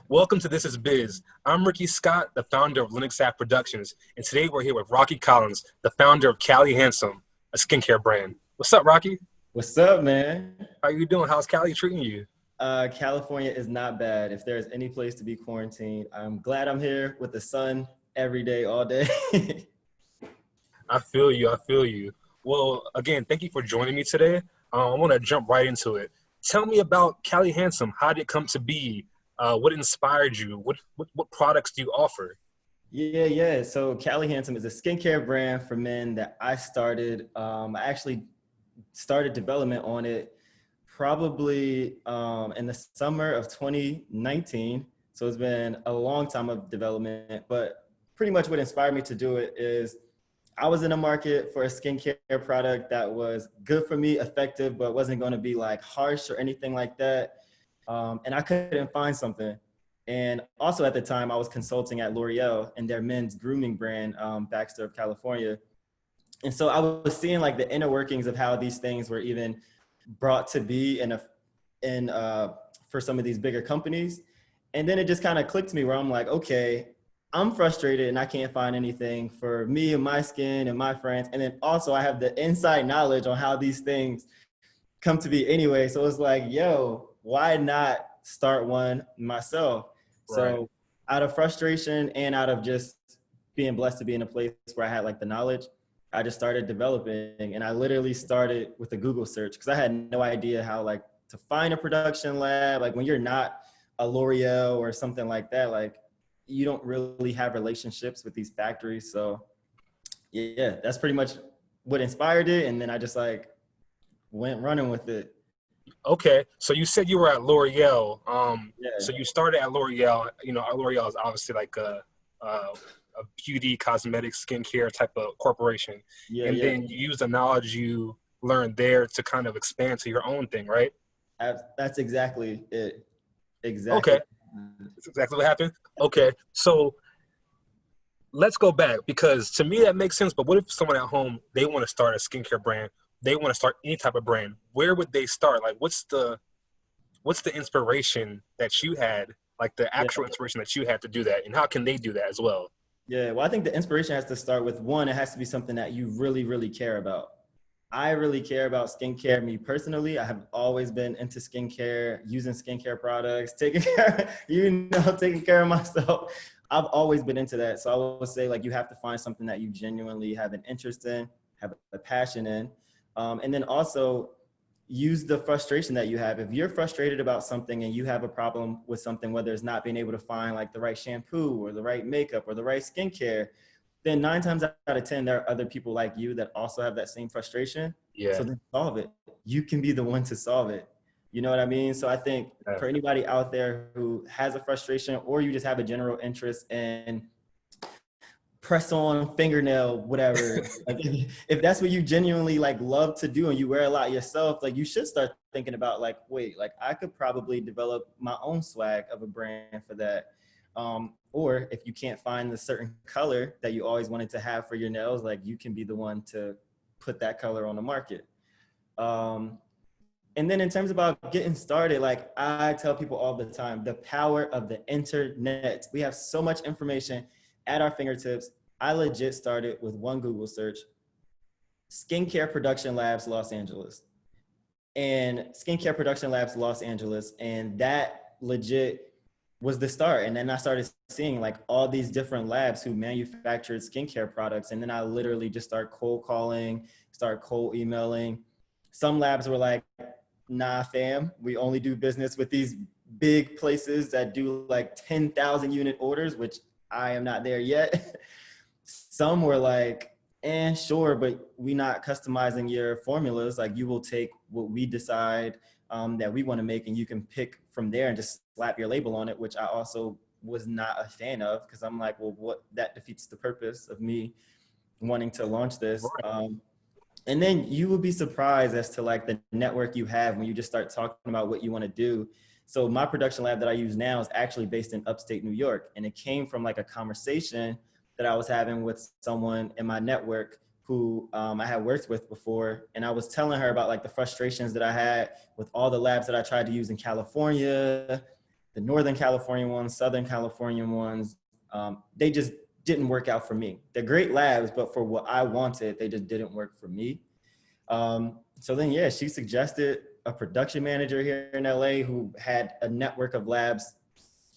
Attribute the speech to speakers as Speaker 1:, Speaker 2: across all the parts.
Speaker 1: Welcome to This Is Biz. I'm Ricky Scott, the founder of Linux App Productions, and today we're here with Rocky Collins, the founder of Cali HNDSME, a skincare brand. What's up, Rocky?
Speaker 2: What's up, man?
Speaker 1: How you doing? How's Cali treating you?
Speaker 2: California is not bad. If there's any place to be quarantined, I'm glad I'm here with the sun every day, all day.
Speaker 1: I feel you. I feel you. Well, again, thank you for joining me today. I want to jump right into it. Tell me about Cali HNDSME. How did it come to be? What inspired you? What products do you offer?
Speaker 2: Yeah. So Cali HNDSME is a skincare brand for men that I started. I actually started development on it probably in the summer of 2019. So it's been a long time of development, but pretty much what inspired me to do it is I was in a market for a skincare product that was good for me, effective, but wasn't going to be like harsh or anything like that. And I couldn't find something. And also at the time, I was consulting at L'Oreal and their men's grooming brand, Baxter of California. And so I was seeing like the inner workings of how these things were even brought to be for some of these bigger companies. And then it just kind of clicked to me where I'm like, okay, I'm frustrated and I can't find anything for me and my skin and my friends. And then also I have the inside knowledge on how these things come to be anyway. So it's like, yo, why not start one myself?
Speaker 1: Right.
Speaker 2: So out of frustration and out of just being blessed to be in a place where I had like the knowledge, I just started developing, and I literally started with a Google search because I had no idea how like to find a production lab. Like when you're not a L'Oreal or something like that, like you don't really have relationships with these factories. So yeah, that's pretty much what inspired it. And then I just like went running with it.
Speaker 1: Okay, so you said you were at L'Oreal.
Speaker 2: Yeah,
Speaker 1: So you started at L'Oreal. You know, L'Oreal is obviously like a beauty, cosmetic, skincare type of corporation,
Speaker 2: yeah,
Speaker 1: and
Speaker 2: yeah.
Speaker 1: then you use the knowledge you learned there to kind of expand to your own thing, right?
Speaker 2: That's exactly it. Exactly.
Speaker 1: Okay, that's exactly what happened. Okay, so let's go back because to me that makes sense. But what if someone at home they want to start a skincare brand? They want to start any type of brand. Where would they start? Like, what's the inspiration that you had, like the
Speaker 2: Yeah.
Speaker 1: actual inspiration that you had to do that, and how can they do that as well?
Speaker 2: Yeah. Well, I think the inspiration has to start with one, it has to be something that you really, really care about. I really care about skincare. Me personally, I have always been into skincare, using skincare products, taking care of myself. I've always been into that. So I would say like you have to find something that you genuinely have an interest in, have a passion in, and then also use the frustration that you have. If you're frustrated about something and you have a problem with something, whether it's not being able to find like the right shampoo or the right makeup or the right skincare, then 9 times out of 10, there are other people like you that also have that same frustration. So
Speaker 1: Yeah,
Speaker 2: then solve it. You can be the one to solve it. You know what I mean? So I think
Speaker 1: yeah.
Speaker 2: for anybody out there who has a frustration or you just have a general interest in press on fingernail, whatever, like if that's what you genuinely like love to do and you wear a lot yourself, like you should start thinking about like, wait, like I could probably develop my own swag of a brand for that. Or if you can't find the certain color that you always wanted to have for your nails, like you can be the one to put that color on the market. Um, and then in terms about getting started, like I tell people all the time, the power of the internet. We have so much information at our fingertips. I legit started with one Google search, Skincare Production Labs, Los Angeles. And Skincare Production Labs, Los Angeles. And that legit was the start. And then I started seeing like all these different labs who manufactured skincare products. And then I literally just started cold calling, start cold emailing. Some labs were like, nah, fam, we only do business with these big places that do like 10,000 unit orders, which I am not there yet. Some were like, sure, but we not customizing your formulas. Like you will take what we decide that we want to make and you can pick from there and just slap your label on it, which I also was not a fan of because I'm like, well, what that defeats the purpose of me wanting to launch this.
Speaker 1: Right.
Speaker 2: And then you will be surprised as to like the network you have when you just start talking about what you want to do. So my production lab that I use now is actually based in upstate New York. And it came from like a conversation that I was having with someone in my network who I had worked with before. And I was telling her about like the frustrations that I had with all the labs that I tried to use in California. the Northern California ones, Southern California ones, they just didn't work out for me. They're great labs, but for what I wanted, they just didn't work for me. So then, yeah, she suggested a production manager here in LA who had a network of labs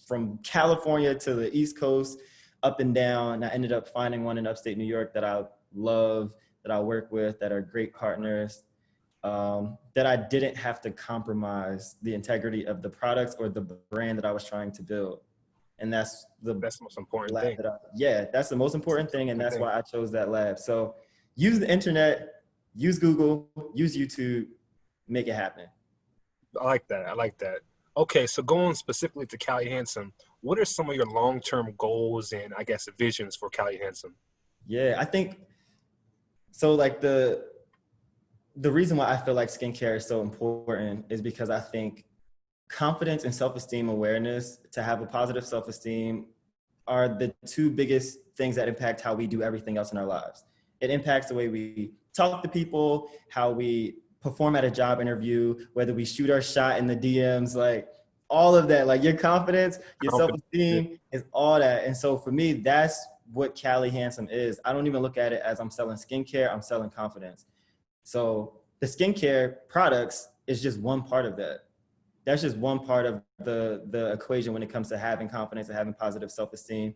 Speaker 2: from California to the East Coast, up and down. And I ended up finding one in upstate New York that I love, that I work with, that are great partners, that I didn't have to compromise the integrity of the products or the brand that I was trying to build. And that's the
Speaker 1: most important
Speaker 2: lab
Speaker 1: thing.
Speaker 2: that's the most important thing. And that's why I chose that lab. So use the internet, use Google, use YouTube, make it happen.
Speaker 1: I like that. I like that. Okay, so going specifically to Cali HNDSME, what are some of your long-term goals and, I guess, visions for Cali HNDSME?
Speaker 2: Yeah, I think so. Like the reason why I feel like skincare is so important is because I think confidence and self-esteem awareness, to have a positive self-esteem, are the two biggest things that impact how we do everything else in our lives. It impacts the way we talk to people, how we perform at a job interview, whether we shoot our shot in the DMs, like all of that, like your confidence, your self-esteem is all that. And so for me, that's what Cali HNDSME is. I don't even look at it as I'm selling skincare, I'm selling confidence. So the skincare products is just one part of that. That's just one part of the equation when it comes to having confidence and having positive self-esteem.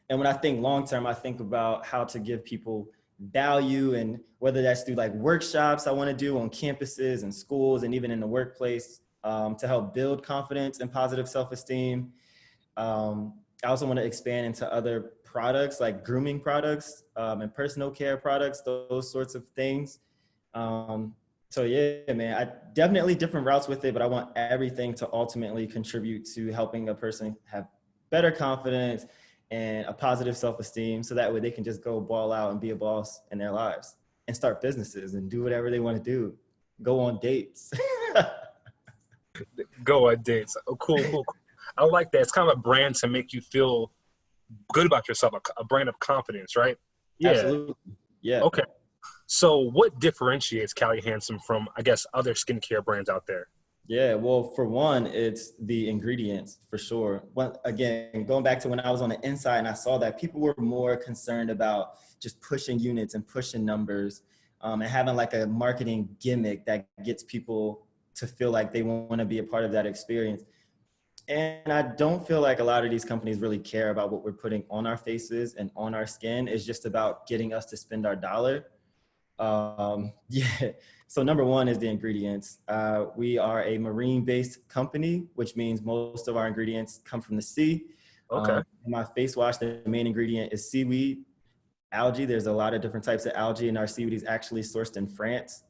Speaker 2: And when I think long-term, I think about how to give people value, and whether that's through like workshops I want to do on campuses and schools and even in the workplace, to help build confidence and positive self-esteem. I also want to expand into other products like grooming products and personal care products, those sorts of things. So yeah, man, I definitely different routes with it, but I want everything to ultimately contribute to helping a person have better confidence and a positive self-esteem, so that way they can just go ball out and be a boss in their lives and start businesses and do whatever they want to do. Go on dates.
Speaker 1: Go on dates. Oh, cool. I like that. It's kind of a brand to make you feel good about yourself, a brand of confidence, right? Yeah.
Speaker 2: Absolutely. Yeah.
Speaker 1: Okay. So what differentiates Cali HNDSME from, I guess, other skincare brands out there?
Speaker 2: Yeah, well, for one, it's the ingredients for sure. Well, again, going back to when I was on the inside and I saw that people were more concerned about just pushing units and pushing numbers, and having like a marketing gimmick that gets people to feel like they want to be a part of that experience. And I don't feel like a lot of these companies really care about what we're putting on our faces and on our skin. It's just about getting us to spend our dollar. Yeah. So number one is the ingredients. We are a marine-based company, which means most of our ingredients come from the sea.
Speaker 1: Okay.
Speaker 2: In my face wash, the main ingredient is seaweed, algae. There's a lot of different types of algae, and our seaweed is actually sourced in France,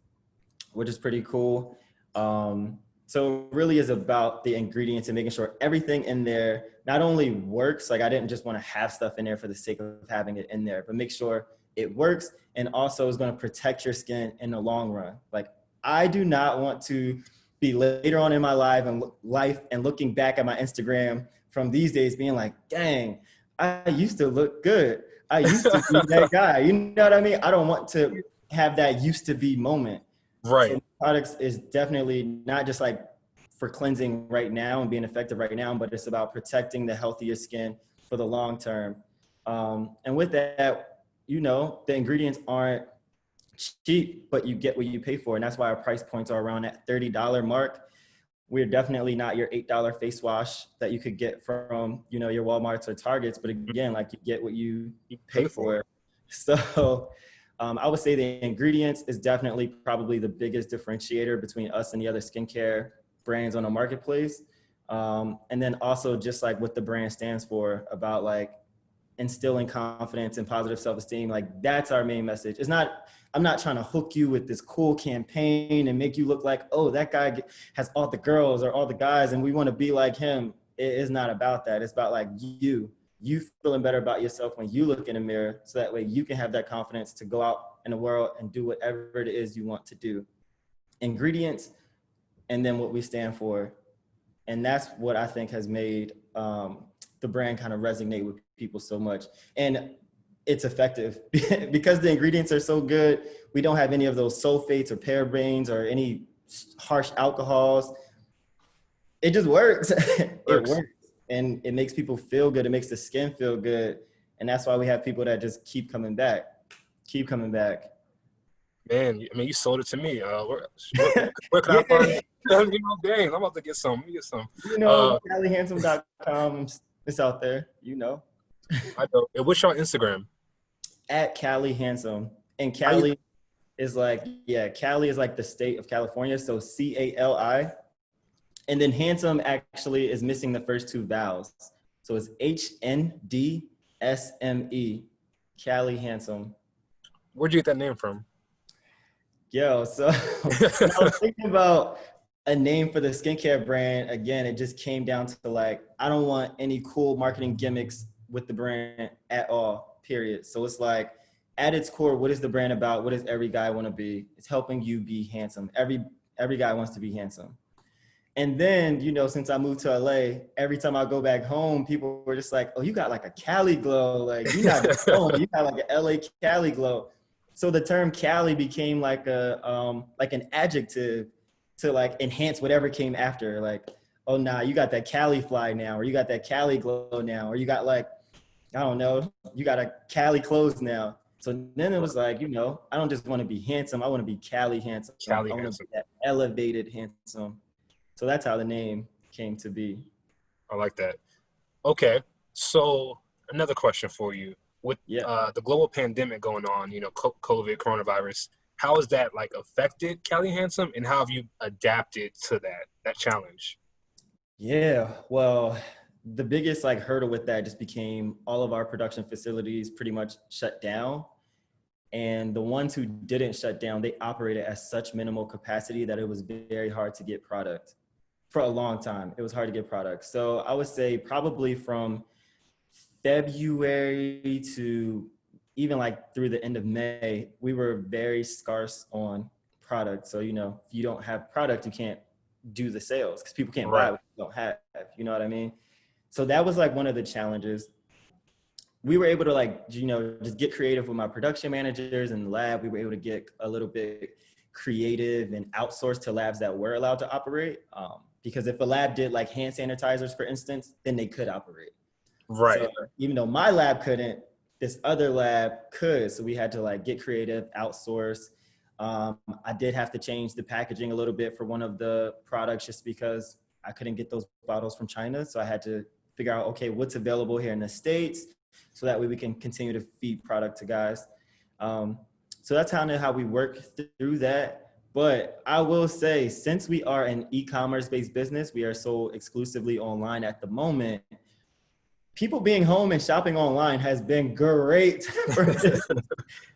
Speaker 2: which is pretty cool. So it really is about the ingredients and making sure everything in there not only works, like I didn't just want to have stuff in there for the sake of having it in there, but make sure it works and also is going to protect your skin in the long run. Like I do not want to be later on in my life and looking back at my Instagram from these days being like, dang, I used to look good. I used to be that guy. You know what I mean? I don't want to have that used to be moment.
Speaker 1: Right.
Speaker 2: So products is definitely not just like for cleansing right now and being effective right now, but it's about protecting the healthier skin for the long term. And with that, you know, the ingredients aren't cheap, but you get what you pay for. And that's why our price points are around that $30 mark. We're definitely not your $8 face wash that you could get from, you know, your Walmarts or Targets. But again, like you get what you pay for. So I would say the ingredients is definitely probably the biggest differentiator between us and the other skincare brands on the marketplace. And then also just like what the brand stands for, about like instilling confidence and positive self-esteem. Like that's our main message. It's not, I'm not trying to hook you with this cool campaign and make you look like, oh, that guy has all the girls or all the guys and we want to be like him. It is not about that. It's about like you feeling better about yourself when you look in the mirror, so that way you can have that confidence to go out in the world and do whatever it is you want to do. Ingredients, and then what we stand for. And that's what I think has made the brand kind of resonate with people so much. And it's effective because the ingredients are so good. We don't have any of those sulfates or parabens or any harsh alcohols. it just works. It
Speaker 1: Works.
Speaker 2: works. And it makes people feel good. It makes the skin feel good. And that's why we have people that just keep coming back, keep coming back.
Speaker 1: Man, I mean, you sold it to me. Where can I find?
Speaker 2: Yeah,
Speaker 1: Dang, I'm about to get some. Let me get some.
Speaker 2: you know,
Speaker 1: Uh,
Speaker 2: CaliHandsome.com. It's out there, you know,
Speaker 1: I know. And what's your Instagram?
Speaker 2: at Cali Handsome. And
Speaker 1: How you,
Speaker 2: Cali is like, yeah, Cali is like the state of California. So CALI. And then handsome actually is missing the first two vowels. So it's HNDSME, Cali Handsome.
Speaker 1: where'd you get that name from?
Speaker 2: Yo, so when I was thinking about a name for the skincare brand, again, it just came down to like, I don't want any cool marketing gimmicks with the brand at all, period. So it's like, at its core, what is the brand about? What does every guy want to be? It's helping you be handsome. Every guy wants to be handsome. And then, you know, since I moved to LA, every time I go back home, people were just like, oh, you got like a Cali glow. Like, you're not just home, you got like an LA Cali glow. So the term Cali became like like an adjective to like enhance whatever came after. Like, oh, nah, you got that Cali fly now, or you got that Cali glow now, or you got like, I don't know, you got a Cali clothes now. So then it was like, you know, I don't just want to be handsome. I want to be Cali handsome.
Speaker 1: Cali
Speaker 2: I want to
Speaker 1: Handsome.
Speaker 2: be that elevated handsome. So that's how the name came to be.
Speaker 1: I like that. Okay, so another question for you. With
Speaker 2: Yeah.
Speaker 1: the global pandemic going on, COVID, coronavirus, how has that like affected Cali Handsome, and how have you adapted to that challenge?
Speaker 2: Yeah. Well, the biggest like hurdle with that just became all of our production facilities pretty much shut down. And the ones who didn't shut down, they operated at such minimal capacity that it was very hard to get product for a long time. It was hard to get product. So I would say probably from February to even like through the end of May, we were very scarce on product. So, you know, if you don't have product, you can't do the sales because people can't buy
Speaker 1: Right.
Speaker 2: what you don't have. You know what I mean? So that was like one of the challenges. We were able to like, you know, just get creative with my production managers in the lab. We were able to get a little bit creative and outsource to labs that were allowed to operate. Because if a lab did like hand sanitizers, for instance, then they could operate. So
Speaker 1: Right.
Speaker 2: even though my lab couldn't, this other lab could. So we had to like get creative, outsource. I did have to change the packaging a little bit for one of the products just because I couldn't get those bottles from China. So I had to figure out, okay, what's available here in the States so that way we can continue to feed product to guys. So that's kind of how we work through that. But I will say, since we are an e-commerce based business, we are sold exclusively online at the moment. People being home and shopping online has been great for business.
Speaker 1: I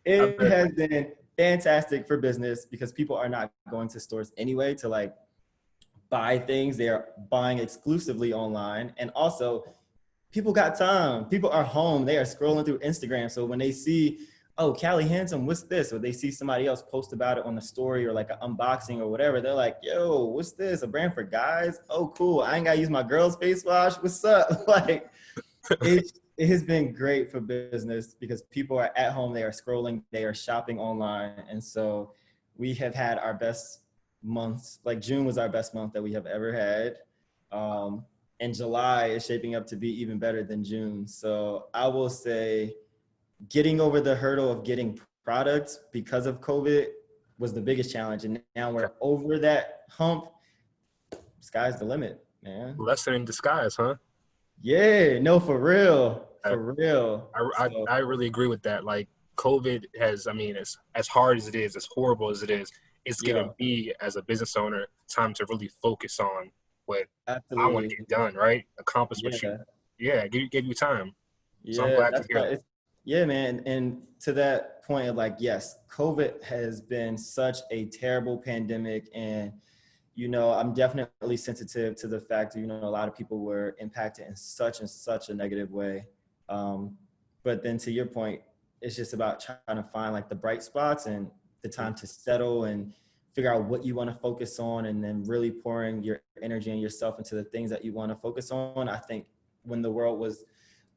Speaker 2: It
Speaker 1: bet.
Speaker 2: has been fantastic for business because people are not going to stores anyway to like buy things. They are buying exclusively online. And also, people got time. People are home. They are scrolling through Instagram. So when they see, oh, Cali Handsome, what's this? Or they see somebody else post about it on the story or like an unboxing or whatever. They're like, yo, what's this? A brand for guys? Oh, cool. I ain't got to use my girl's face wash. What's up? Like, it has been great for business because people are at home, they are scrolling, they are shopping online. And so we have had our best months. Like June was our best month that we have ever had. And July is shaping up to be even better than June. So I will say getting over the hurdle of getting products because of COVID was the biggest challenge. And now we're over that hump. Sky's the limit, man.
Speaker 1: Lesson in disguise, huh?
Speaker 2: Yeah, no, for real,
Speaker 1: I,
Speaker 2: for real.
Speaker 1: I
Speaker 2: So
Speaker 1: I really agree with that. Like COVID has, I mean, as hard as it is, as horrible as it is, it's given
Speaker 2: yeah,
Speaker 1: me as a business owner time to really focus on what I want to
Speaker 2: absolutely.
Speaker 1: get done, right? Accomplish what you,
Speaker 2: Yeah,
Speaker 1: yeah, give you time. So I'm
Speaker 2: yeah,
Speaker 1: glad to
Speaker 2: that's
Speaker 1: hear
Speaker 2: why
Speaker 1: that.
Speaker 2: it's yeah, man. And to that point of like, yes, COVID has been such a terrible pandemic, and you know, I'm definitely sensitive to the fact that you know a lot of people were impacted in such and such a negative way. Um, but then to your point, it's just about trying to find like the bright spots and the time to settle and figure out what you want to focus on, and then really pouring your energy and yourself into the things that you want to focus on. I think when the world was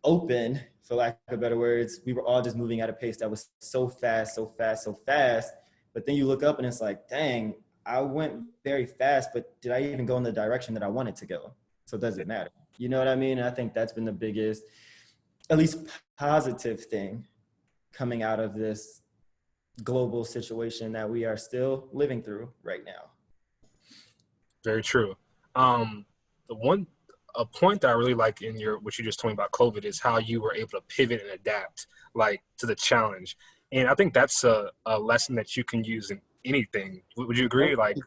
Speaker 2: open, for lack of better words, we were all just moving at a pace that was so fast, so fast, so fast. But then you look up and it's like, dang, I went very fast, but did I even go in the direction that I wanted to go? So does it matter? You know what I mean? And I think that's been the biggest, at least positive thing coming out of this global situation that we are still living through right now.
Speaker 1: Very true. The one a point that I really like in your what you just told me about COVID is how you were able to pivot and adapt like to the challenge. And I think that's a lesson that you can use in anything. Would you agree? Like,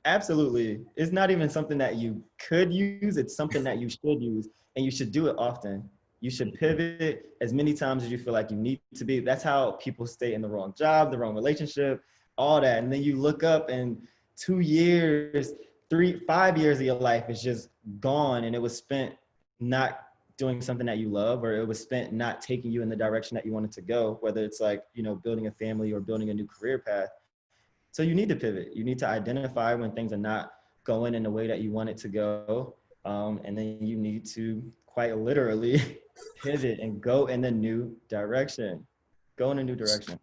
Speaker 2: Absolutely. It's not even something that you could use. It's something that you should use, and you should do it often. You should pivot as many times as you feel like you need to be. That's how people stay in the wrong job, the wrong relationship, all that. And then you look up and 2 years, 5 years of your life is just gone, and it was spent not doing something that you love, or it was spent not taking you in the direction that you wanted to go, whether it's like, building a family or building a new career path. So you need to pivot. You need to identify when things are not going in the way that you want it to go. And then you need to quite literally pivot and go in a new direction. Go in a new direction.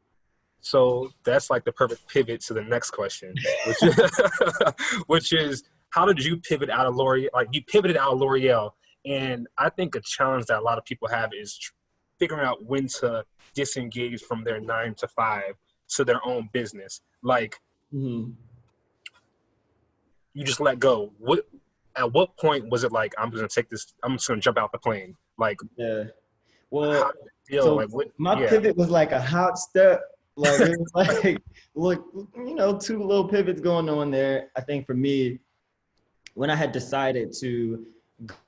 Speaker 1: so that's like the perfect pivot to the next question, which which is how did you pivot out of L'Oreal? Like you pivoted out of L'Oreal, and I think a challenge that a lot of people have is figuring out when to disengage from their 9 to 5 to their own business. Like
Speaker 2: Mm-hmm.
Speaker 1: you just let go. At what point was it like I'm just gonna take this? I'm just gonna jump out the plane. Like
Speaker 2: Yeah.
Speaker 1: how
Speaker 2: Well,
Speaker 1: did it feel?
Speaker 2: so
Speaker 1: Like what?
Speaker 2: my
Speaker 1: Yeah.
Speaker 2: pivot was like a hot step. Like it was like, look, two little pivots going on there. I think for me, when I had decided to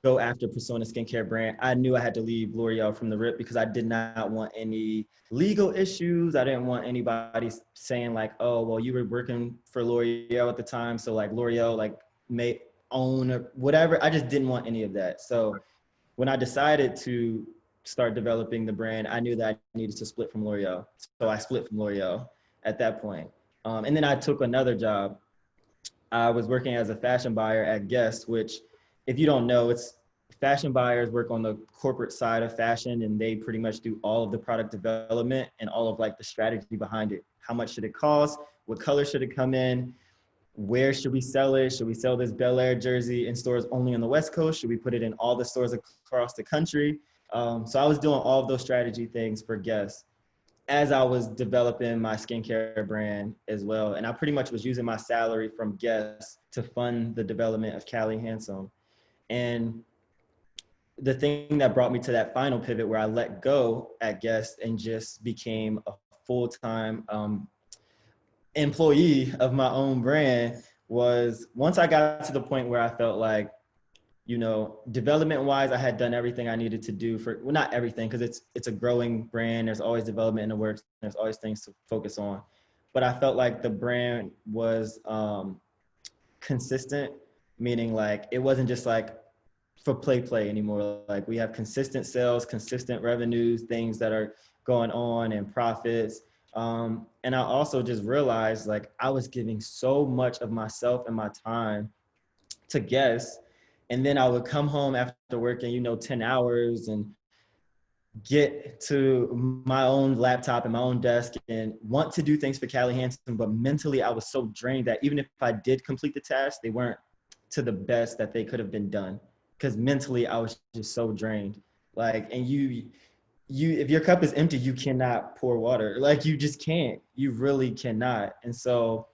Speaker 2: go after pursuing a skincare brand, I knew I had to leave L'Oreal from the rip because I did not want any legal issues. I didn't want anybody saying like, oh, well, you were working for L'Oreal at the time, so like L'Oreal like may own or whatever. I just didn't want any of that. So when I decided to start developing the brand, I knew that I needed to split from L'Oreal. So I split from L'Oreal at that point. And then I took another job. I was working as a fashion buyer at Guess, which if you don't know, it's fashion buyers work on the corporate side of fashion, and they pretty much do all of the product development and all of like the strategy behind it. How much should it cost? What color should it come in? Where should we sell it? Should we sell this Bel Air jersey in stores only on the West Coast? Should we put it in all the stores across the country? So I was doing all of those strategy things for Guess as I was developing my skincare brand as well. And I pretty much was using my salary from Guess to fund the development of Cali HNDSME. And the thing that brought me to that final pivot where I let go at Guess and just became a full-time employee of my own brand was once I got to the point where I felt like, development wise, I had done everything I needed to do for, well, not everything, because it's a growing brand. There's always development in the works. There's always things to focus on. But I felt like the brand was consistent, meaning like it wasn't just like for play anymore. Like we have consistent sales, consistent revenues, things that are going on and profits. And I also just realized like I was giving so much of myself and my time to Guess. And then I would come home after working, 10 hours and get to my own laptop and my own desk and want to do things for Cali HNDSME. But mentally, I was so drained that even if I did complete the task, they weren't to the best that they could have been done. Because mentally, I was just so drained. Like, and you, if your cup is empty, you cannot pour water. Like, you just can't. You really cannot. And so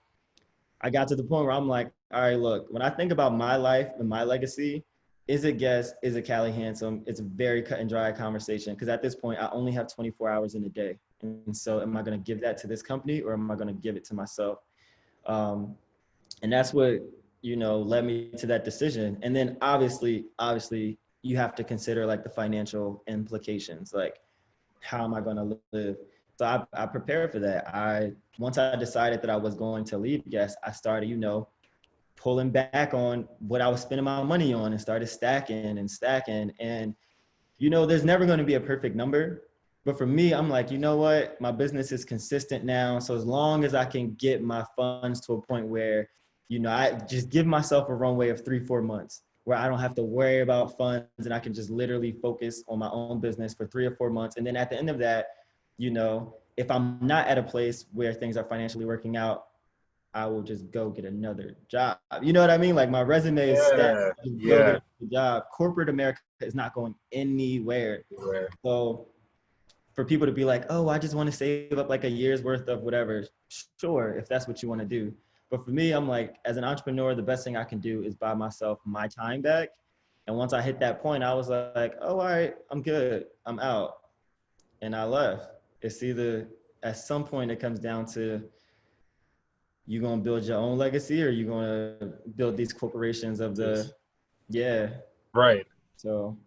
Speaker 2: I got to the point where I'm like, all right, look, when I think about my life and my legacy, is it Guess? Is it Cali HNDSME? It's a very cut and dry conversation because at this point, I only have 24 hours in a day. And so am I going to give that to this company or am I going to give it to myself? And that's what, led me to that decision. And then obviously, you have to consider like the financial implications, like how am I going to live? So I prepared for that. Once I decided that I was going to leave Guess, I started, pulling back on what I was spending my money on and started stacking. And, there's never going to be a perfect number. But for me, I'm like, you know what? My business is consistent now. So as long as I can get my funds to a point where, I just give myself a runway of 3-4 months where I don't have to worry about funds and I can just literally focus on my own business for 3 or 4 months. And then at the end of that, if I'm not at a place where things are financially working out, I will just go get another job. You know what I mean? Like my resume is stacked.
Speaker 1: Yeah,
Speaker 2: Just go
Speaker 1: yeah,
Speaker 2: get a job. Corporate America is not going anywhere.
Speaker 1: right.
Speaker 2: So for people to be like, oh, I just want to save up like a year's worth of whatever, sure, if that's what you want to do. But for me, I'm like, as an entrepreneur, the best thing I can do is buy myself my time back. And once I hit that point, I was like, oh, all right, I'm good. I'm out. And I left. It's either at some point it comes down to you gonna build your own legacy or you gonna build these corporations of the, yeah.
Speaker 1: Right.
Speaker 2: So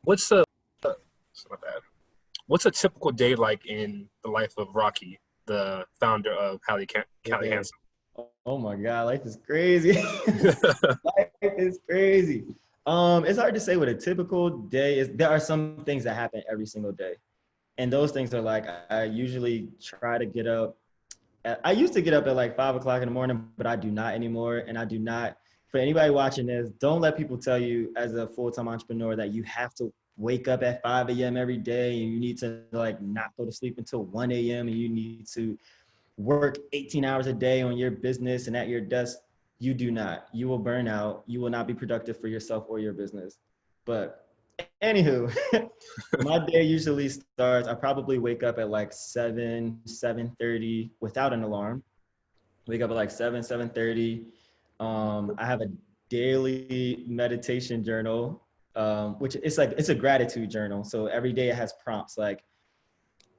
Speaker 1: What's a it's not bad. What's a typical day like in the life of Rocky, the founder of Cali
Speaker 2: yeah.
Speaker 1: Handsome?
Speaker 2: Oh my God, life is crazy. Life is crazy. It's hard to say what a typical day is. There are some things that happen every single day. And those things are like, I usually try to get up. I used to get up at like 5 o'clock in the morning, but I do not anymore. And I do not, for anybody watching this, don't let people tell you as a full-time entrepreneur that you have to wake up at 5 a.m. every day and you need to like not go to sleep until 1 a.m. and you need to work 18 hours a day on your business and at your desk. You do not. You will burn out. You will not be productive for yourself or your business. But anywho, my day usually starts, I probably wake up at like 7:30 without an alarm. Wake up at like 7:30. I have a daily meditation journal, which it's a gratitude journal. So every day it has prompts like,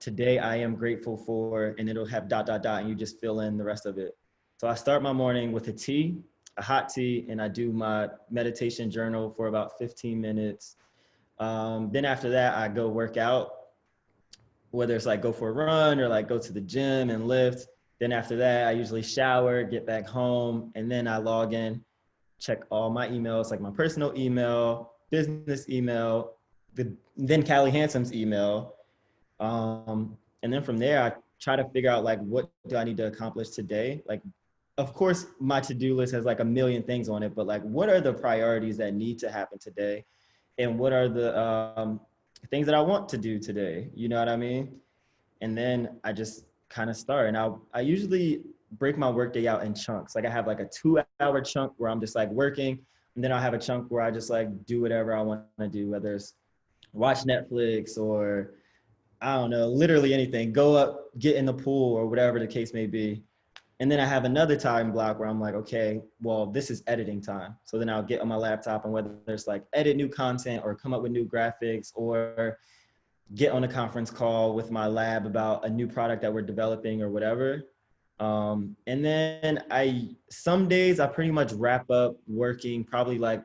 Speaker 2: today I am grateful for, and it'll have ... and you just fill in the rest of it. So I start my morning with a hot tea, and I do my meditation journal for about 15 minutes. Then after that, I go work out, whether it's like go for a run or like go to the gym and lift. Then after that, I usually shower, get back home, and then I log in, check all my emails, like my personal email, business email, then Cali Handsome's email. And then from there, I try to figure out like, what do I need to accomplish today? Like, of course, my to-do list has like a million things on it, but like, what are the priorities that need to happen today? And what are the things that I want to do today? You know what I mean? And then I just kind of start. And I usually break my workday out in chunks. Like I have like a 2-hour chunk where I'm just like working. And then I'll have a chunk where I just like do whatever I want to do, whether it's watch Netflix or I don't know, literally anything, go up, get in the pool or whatever the case may be. And then I have another time block where I'm like, okay, well, this is editing time. So then I'll get on my laptop and whether there's like edit new content or come up with new graphics or get on a conference call with my lab about a new product that we're developing or whatever. And then some days I pretty much wrap up working probably like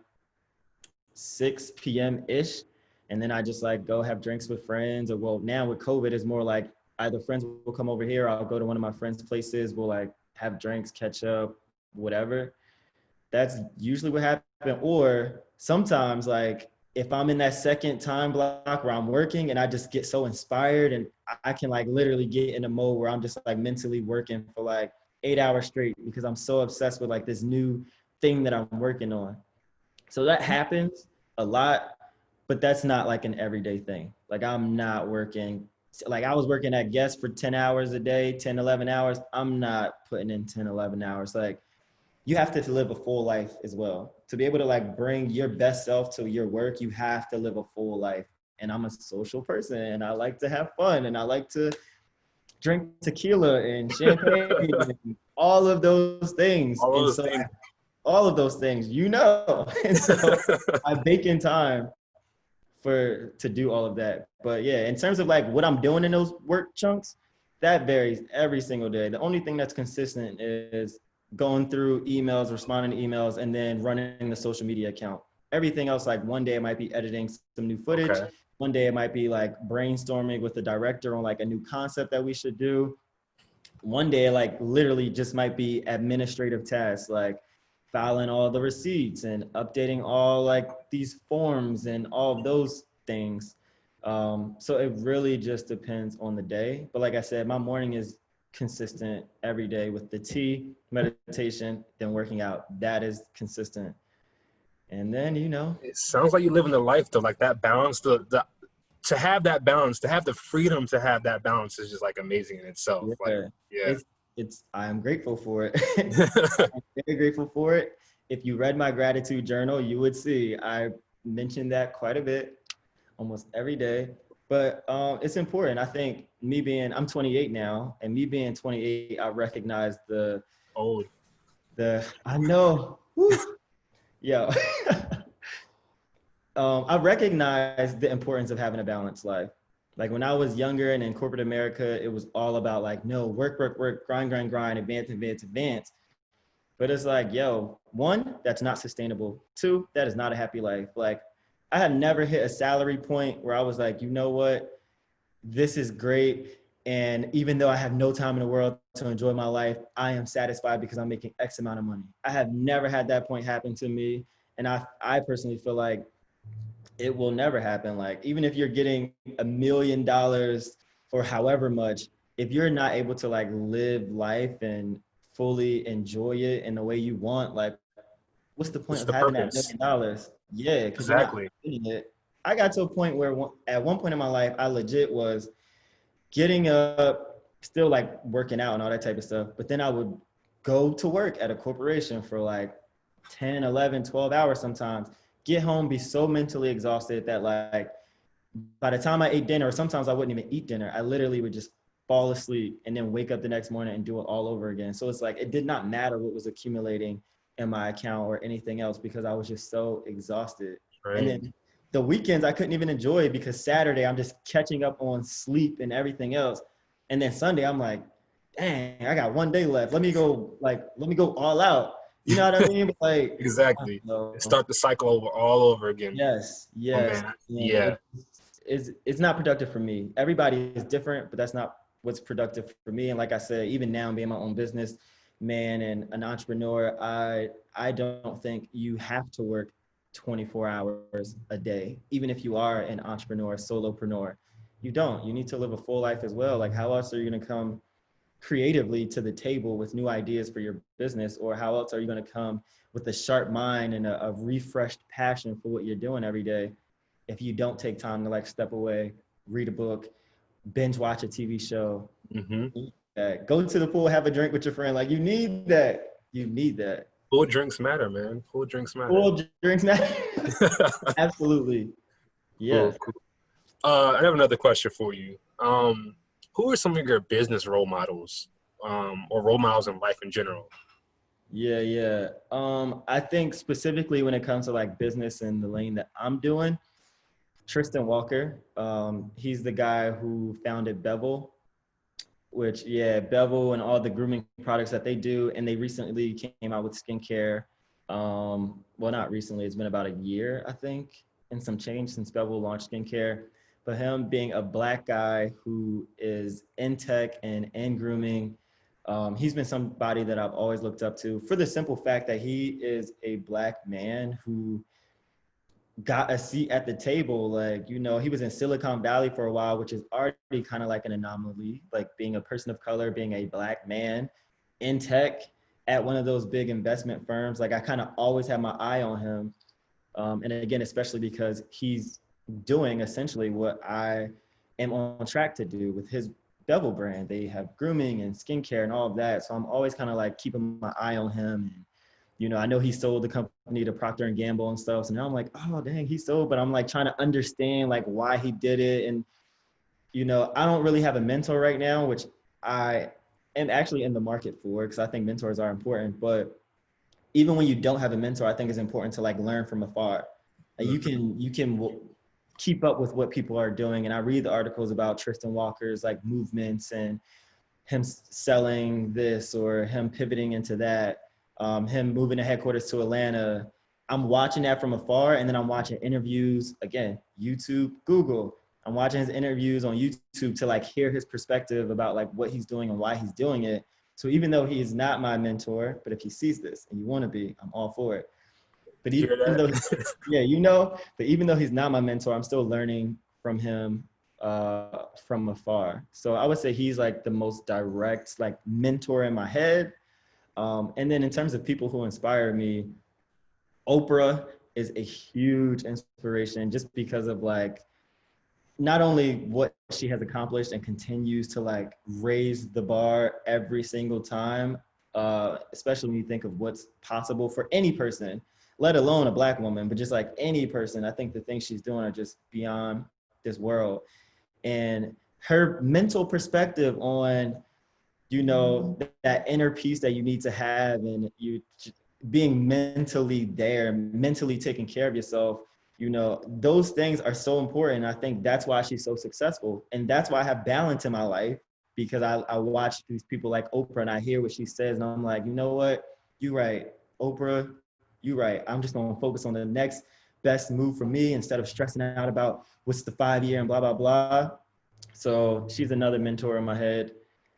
Speaker 2: 6 p.m.-ish. And then I just like go have drinks with friends, or well, now with COVID, it's more like either friends will come over here, or I'll go to one of my friends' places, we'll like have drinks, catch up, whatever. That's usually what happens. Or sometimes like if I'm in that second time block where I'm working and I just get so inspired and I can like literally get in a mode where I'm just like mentally working for like 8 hours straight because I'm so obsessed with like this new thing that I'm working on. So that happens a lot, but that's not like an everyday thing. Like I'm not working, like I was working at Guess for 10 hours a day, 10, 11 hours. I'm not putting in 10, 11 hours. Like you have to live a full life as well. To be able to like bring your best self to your work, you have to live a full life. And I'm a social person and I like to have fun and I like to drink tequila and champagne and all of those things.
Speaker 1: All
Speaker 2: And
Speaker 1: those
Speaker 2: so
Speaker 1: things.
Speaker 2: all of those things, you know. And so I bake in time to do all of that. But yeah, in terms of like what I'm doing in those work chunks, that varies every single day. The only thing that's consistent is going through emails, responding to emails, and then running the social media account. Everything else, like one day it might be editing some new footage.
Speaker 1: Okay.
Speaker 2: One day it might be like brainstorming with the director on like a new concept that we should do. One day, like literally just might be administrative tasks, like filing all the receipts and updating all like these forms and all of those things. So it really just depends on the day. But like I said, my morning is consistent every day with the tea, meditation, then working out. That is consistent. And then, you know.
Speaker 1: It sounds like you live in the life though, like that balance, the to have that balance, to have the freedom to have that balance is just like amazing in itself. Like,
Speaker 2: Yeah.
Speaker 1: yeah.
Speaker 2: It's I am grateful for it. I'm very grateful for it. If you read my gratitude journal, you would see I mentioned that quite a bit, almost every day. But it's important. I think I'm 28 now, and me being 28, I recognize
Speaker 1: Old.
Speaker 2: I know, whew, yo, I recognize the importance of having a balanced life. Like when I was younger and in corporate America, it was all about like, no, work, work, work, grind, grind, grind, advance, advance, advance. But it's like, yo, one, that's not sustainable. Two, that is not a happy life. Like I have never hit a salary point where I was like, you know what, this is great. And even though I have no time in the world to enjoy my life, I am satisfied because I'm making X amount of money. I have never had that point happen to me. And I personally feel like it will never happen. Like, even if you're getting $1 million or however much, if you're not able to like live life and fully enjoy it in the way you want, like, what's the point
Speaker 1: What's
Speaker 2: of
Speaker 1: the
Speaker 2: having that
Speaker 1: purpose?
Speaker 2: $1 million? Yeah, because you're not
Speaker 1: Exactly.
Speaker 2: feeling it. I got to a point where at one point in my life, I legit was getting up, still like working out and all that type of stuff. But then I would go to work at a corporation for like 10, 11, 12 hours sometimes, get home, be so mentally exhausted that like by the time I ate dinner, or sometimes I wouldn't even eat dinner, I literally would just fall asleep and then wake up the next morning and do it all over again. So it's like, it did not matter what was accumulating in my account or anything else because I was just so exhausted. And
Speaker 1: Right.
Speaker 2: then the weekends I couldn't even enjoy because Saturday I'm just catching up on sleep and everything else. And then Sunday I'm like, dang, I got one day left. Let me go all out. You know what I mean? Like,
Speaker 1: Exactly.
Speaker 2: so,
Speaker 1: Start the cycle over all over again.
Speaker 2: yes,
Speaker 1: Oh
Speaker 2: yes.
Speaker 1: man.
Speaker 2: And
Speaker 1: Yeah.
Speaker 2: it's not productive for me. Everybody is different, but that's not what's productive for me. And like I said, even now being my own business man and an entrepreneur, I don't think you have to work 24 hours a day, even if you are an entrepreneur, solopreneur. You don't. You need to live a full life as well. Like, how else are you going to come creatively to the table with new ideas for your business? Or how else are you going to come with a sharp mind and a refreshed passion for what you're doing every day if you don't take time to like step away, read a book, binge watch a TV show,
Speaker 1: Hmm.
Speaker 2: go to the pool, have a drink with your friend? Like, you need that. You need that.
Speaker 1: Full drinks matter, man. Full drinks matter.
Speaker 2: Full drinks now. Absolutely.
Speaker 1: Cool,
Speaker 2: Yes.
Speaker 1: cool. I have another question for you. Who are some of your business role models, or role models in life in general?
Speaker 2: Yeah, yeah. I think specifically when it comes to like business and the lane that I'm doing, Tristan Walker. He's the guy who founded Bevel, which, yeah, Bevel and all the grooming products that they do. And they recently came out with skincare. Well, not recently, it's been about a year, I think, and some change since Bevel launched skincare. But him being a Black guy who is in tech and in grooming, he's been somebody that I've always looked up to for the simple fact that he is a Black man who got a seat at the table. Like, you know, he was in Silicon Valley for a while, which is already kind of like an anomaly, like being a person of color, being a Black man in tech at one of those big investment firms. Like, I kind of always had my eye on him. And again, especially because he's doing essentially what I am on track to do with his Bevel brand. They have grooming and skincare and all of that. So I'm always kind of like keeping my eye on him. And, you know, I know he sold the company to Procter and Gamble and stuff. So now I'm like, oh dang, he sold, but I'm like trying to understand like why he did it. And, you know, I don't really have a mentor right now, which I am actually in the market for because I think mentors are important. But even when you don't have a mentor, I think it's important to like learn from afar. Like, you can keep up with what people are doing. And I read the articles about Tristan Walker's like movements and him selling this or him pivoting into that, him moving the headquarters to Atlanta. I'm watching that from afar, and then I'm watching interviews, again, YouTube, Google. I'm watching his interviews on YouTube to like hear his perspective about like what he's doing and why he's doing it. So even though he is not my mentor, but if he sees this and you want to be, I'm all for it. But
Speaker 1: You
Speaker 2: even
Speaker 1: hear
Speaker 2: though,
Speaker 1: that?
Speaker 2: yeah, you know, but even though he's not my mentor, I'm still learning from him from afar. So I would say he's like the most direct like mentor in my head. And then in terms of people who inspire me, Oprah is a huge inspiration just because of like not only what she has accomplished and continues to like raise the bar every single time, especially when you think of what's possible for any person, let alone a Black woman, but just like any person. I think the things she's doing are just beyond this world. And her mental perspective on, you know, that inner peace that you need to have, and you being mentally there, mentally taking care of yourself, you know, those things are so important. I think that's why she's so successful. And that's why I have balance in my life, because I watch these people like Oprah and I hear what she says. And I'm like, you know what? You're right, Oprah, you're right. I'm just going to focus on the next best move for me instead of stressing out about what's the 5 year and blah, blah, blah. So she's another mentor in my head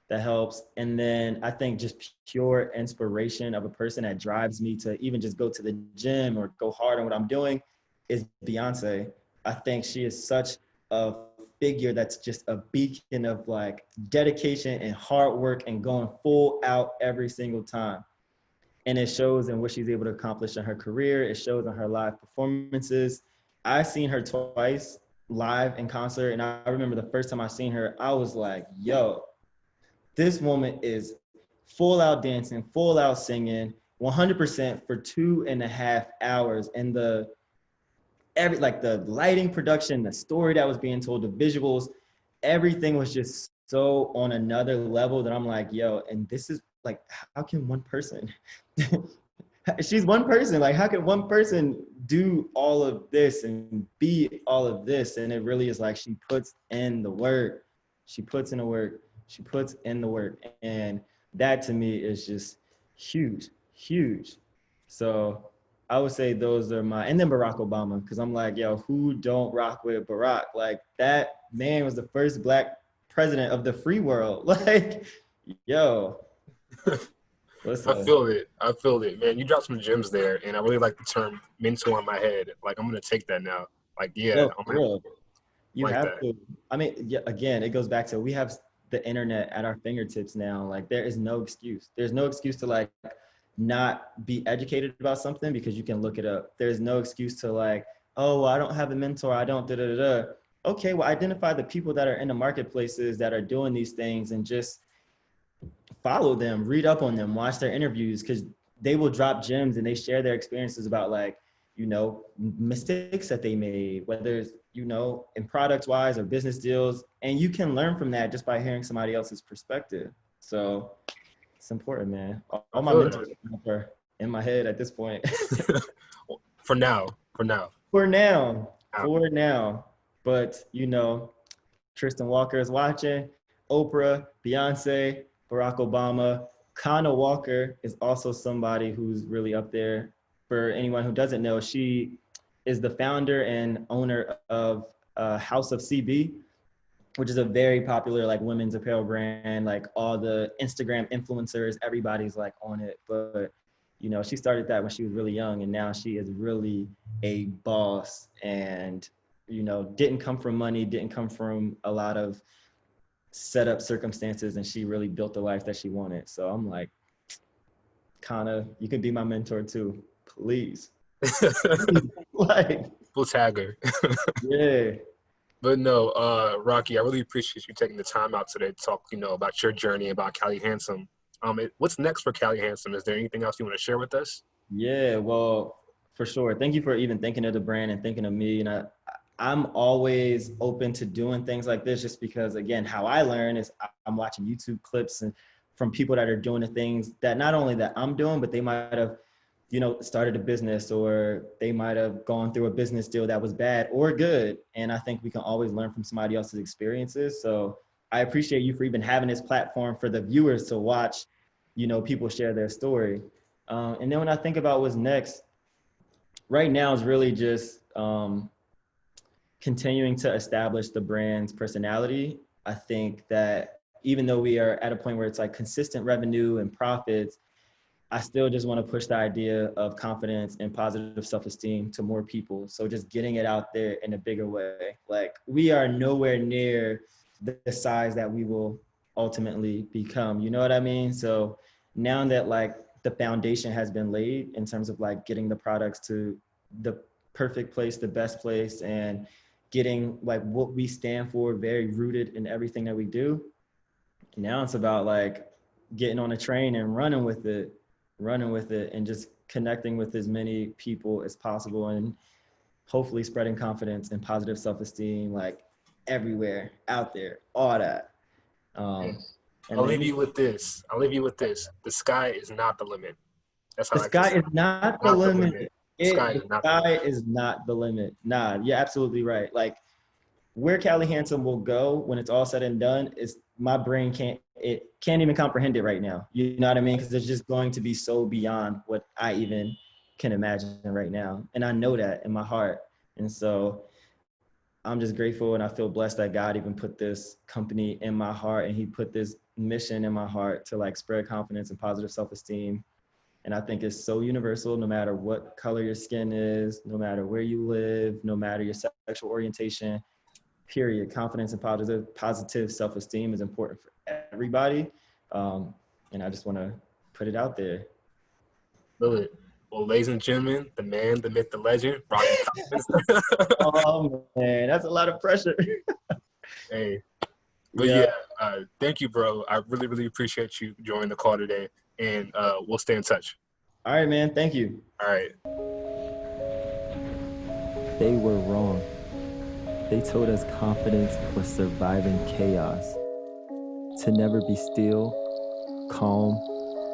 Speaker 2: that helps. And then I think just pure inspiration of a person that drives me to even just go to the gym or go hard on what I'm doing is Beyonce. I think she is such a figure that's just a beacon of like dedication and hard work and going full out every single time. And it shows in what she's able to accomplish in her career. It shows in her live performances. I've seen her twice live in concert. And I remember the first time I seen her, I was like, yo, this woman is full out dancing, full out singing, 100% for 2.5 hours. And the lighting production, the story that was being told, the visuals, everything was just so on another level that I'm like, yo, and this is like, how can one person, she's one person, like how can one person do all of this and be all of this? And it really is like, she puts in the work, she puts in the work, she puts in the work. And that to me is just huge, huge. So I would say those are my, and then Barack Obama, because I'm like, yo, who don't rock with Barack? Like that man was the first Black president of the free world. Like, yo,
Speaker 1: I
Speaker 2: listen.
Speaker 1: feel it. I feel it, man. You dropped some gems there, and I really like the term mentor in my head. Like, I'm gonna take that now. Like, yeah,
Speaker 2: No,
Speaker 1: I'm
Speaker 2: for real. You
Speaker 1: like
Speaker 2: have
Speaker 1: that.
Speaker 2: to. I mean, yeah, again, it goes back to, we have the internet at our fingertips now. Like there is no excuse. There's no excuse to like not be educated about something because you can look it up. There's no excuse to like, oh, well, I don't have a mentor. I don't da da da. Okay, well, identify the people that are in the marketplaces that are doing these things and just follow them, read up on them, watch their interviews, because they will drop gems and they share their experiences about like, you know, mistakes that they made, whether it's, you know, in product wise or business deals. And you can learn from that just by hearing somebody else's perspective. So it's important, man.
Speaker 1: I
Speaker 2: All my
Speaker 1: feel
Speaker 2: mentors
Speaker 1: that.
Speaker 2: are in my head at this point.
Speaker 1: For now, for now.
Speaker 2: For now,
Speaker 1: Out.
Speaker 2: for now. But, you know, Tristan Walker is watching, Oprah, Beyonce, Barack Obama. Kana Walker is also somebody who's really up there. For anyone who doesn't know, she is the founder and owner of House of CB, which is a very popular like women's apparel brand. Like all the Instagram influencers, everybody's like on it. But you know, she started that when she was really young, and now she is really a boss. And you know, didn't come from money, didn't come from a lot of set up circumstances, and she really built the life that she wanted. So I'm like, Kana, you can be my mentor too, please. Like,
Speaker 1: We'll tag her.
Speaker 2: yeah.
Speaker 1: But no, Rocky, I really appreciate you taking the time out today to talk, about your journey about Cali Handsome. What's next for Cali Handsome? Is there anything else you want to share with us?
Speaker 2: Yeah, well, for sure. Thank you for even thinking of the brand and thinking of me. And I'm always open to doing things like this, just because, again, how I learn is I'm watching YouTube clips and from people that are doing the things that not only that I'm doing, but they might have, started a business, or they might have gone through a business deal that was bad or good. And I think we can always learn from somebody else's experiences. So I appreciate you for even having this platform for the viewers to watch, people share their story. And then when I think about what's next, right now is really just continuing to establish the brand's personality. I think that even though we are at a point where it's like consistent revenue and profits, I still just want to push the idea of confidence and positive self-esteem to more people. So just getting it out there in a bigger way. Like, we are nowhere near the size that we will ultimately become. You know what I mean? So now that like the foundation has been laid in terms of like getting the products to the perfect place, the best place, and getting like what we stand for very rooted in everything that we do. Now it's about like getting on a train and running with it, and just connecting with as many people as possible, and hopefully spreading confidence and positive self-esteem like everywhere out there, all that. And
Speaker 1: I'll leave you with this. The sky is not the limit. That's how
Speaker 2: the
Speaker 1: I like to
Speaker 2: sky
Speaker 1: say
Speaker 2: is
Speaker 1: it.
Speaker 2: not the
Speaker 1: Not the
Speaker 2: limit.
Speaker 1: limit.
Speaker 2: The sky is not the limit. Nah, you're absolutely right. Like where Cali Handsome will go when it's all said and done is my brain can't even comprehend it right now. You know what I mean? Because it's just going to be so beyond what I even can imagine right now. And I know that in my heart. And so I'm just grateful, and I feel blessed that God even put this company in my heart, and he put this mission in my heart to like spread confidence and positive self-esteem. And I think it's so universal, no matter what color your skin is, no matter where you live, no matter your sexual orientation, period. Confidence and positive self-esteem is important for everybody. And I just want to put it out there.
Speaker 1: Love Well, ladies and gentlemen, the man, the myth, the legend, Rocky Coppins.
Speaker 2: Oh man, that's a lot of pressure.
Speaker 1: Hey, but yeah, thank you, bro. I really, really appreciate you joining the call today, and we'll stay in touch.
Speaker 2: All right, man. Thank you.
Speaker 1: All right.
Speaker 3: They were wrong. They told us confidence was surviving chaos, to never be still, calm,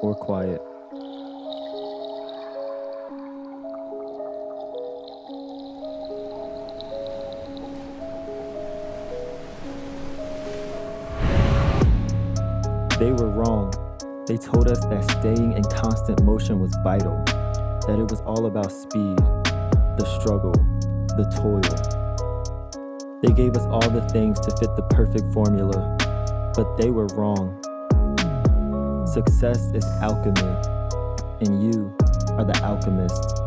Speaker 3: or quiet. They were wrong. They told us that staying in constant motion was vital, that it was all about speed, the struggle, the toil. They gave us all the things to fit the perfect formula, but they were wrong. Success is alchemy, and you are the alchemist.